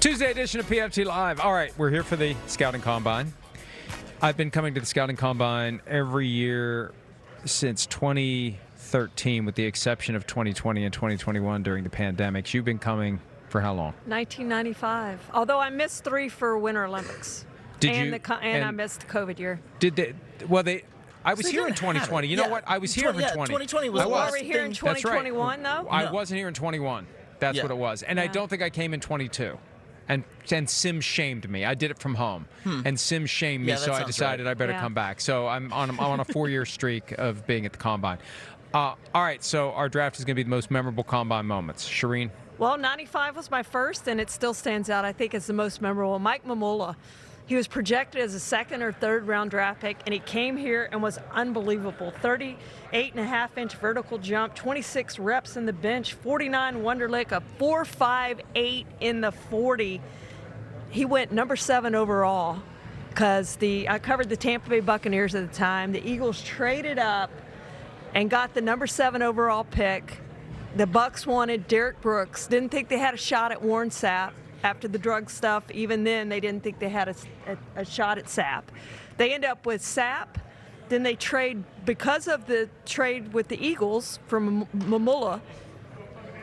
Tuesday edition of PFT Live. All right, we're here for the Scouting Combine. I've been coming to the Scouting Combine every year since 2013, with the exception of 2020 and 2021 during the pandemics. You've been coming for how long? 1995. Although I missed 3 for Winter Olympics. I missed the COVID year. I was here in 2020. You know what? I was here in 2020 was the last Were we here in 2021, though? I wasn't here in 21. That's what it was. And I don't think I came in 22. And Sims shamed me. I did it from home. And Sims shamed me, so I decided I better come back. So I'm on a 4-year streak of being at the Combine. All right, so our draft is going to be the most memorable Combine moments. Charean? Well, 95 was my first, and it still stands out, I think, as the most memorable. Mike Mamula. He was projected as a 2nd or 3rd round draft pick, and he came here and was unbelievable. 38.5-inch vertical jump, 26 reps in the bench, 49 Wonderlic, a 4.58 in the 40. He went number 7 overall because I covered the Tampa Bay Buccaneers at the time. The Eagles traded up and got the number 7 overall pick. The Bucs wanted Derek Brooks. Didn't think they had a shot at Warren Sapp. After the drug stuff, even then, they didn't think they had a shot at Sapp. They end up with Sapp. Then they trade, because of the trade with the Eagles from Mamula,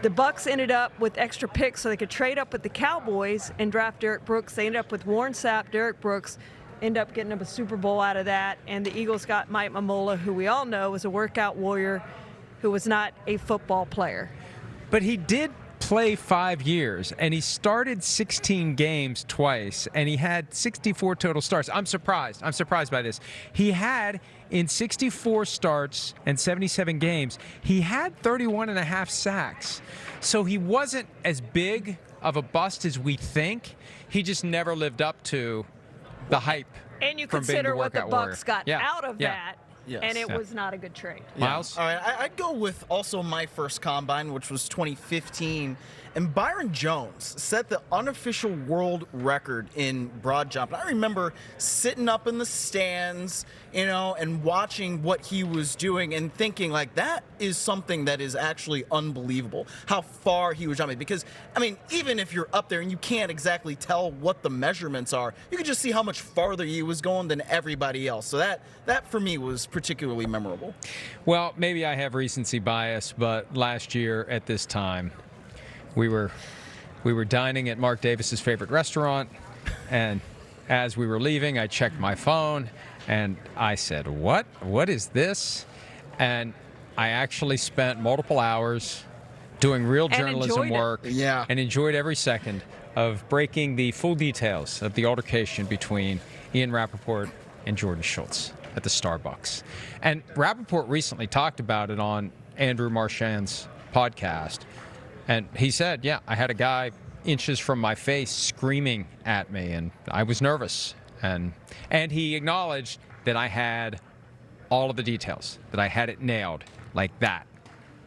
the Bucs ended up with extra picks so they could trade up with the Cowboys and draft Derek Brooks. They ended up with Warren Sapp, Derek Brooks, end up getting a Super Bowl out of that. And the Eagles got Mike Mamula, who we all know was a workout warrior, who was not a football player. But he did play 5 years, and he started 16 games twice, and he had 64 total starts. I'm surprised by this. He had, in 64 starts and 77 games, he had 31 and a half sacks. So he wasn't as big of a bust as we think. He just never lived up to the hype. And you from being consider the what the workout Bucs warrior. got out of that. Yes. And it was not a good trade. Myles? All right, I'd go with also my first Combine, which was 2015. And Byron Jones set the unofficial world record in broad jump. I remember sitting up in the stands, and watching what he was doing and thinking, like, that is something that is actually unbelievable, how far he was jumping. Because, even if you're up there and you can't exactly tell what the measurements are, you can just see how much farther he was going than everybody else. So that for me was particularly memorable. Well, maybe I have recency bias, but last year at this time, we were dining at Mark Davis's favorite restaurant, and as we were leaving, I checked my phone, and I said, "What is this?" And I actually spent multiple hours doing real journalism work, and enjoyed every second of breaking the full details of the altercation between Ian Rappaport and Jordan Schultz at the Starbucks. And Rappaport recently talked about it on Andrew Marchand's podcast. And he said, I had a guy inches from my face screaming at me, and I was nervous. And he acknowledged that I had all of the details, that I had it nailed like that.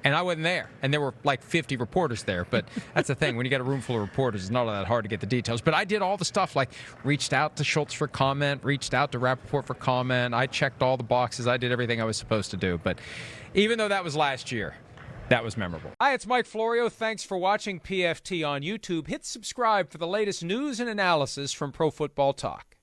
And I wasn't there. And there were like 50 reporters there. But that's the thing. When you got a room full of reporters, it's not all that hard to get the details. But I did all the stuff, like reached out to Schultz for comment, reached out to Rappaport for comment. I checked all the boxes. I did everything I was supposed to do. But even though that was last year, that was memorable. Hi, it's Mike Florio. Thanks for watching PFT on YouTube. Hit subscribe for the latest news and analysis from Pro Football Talk.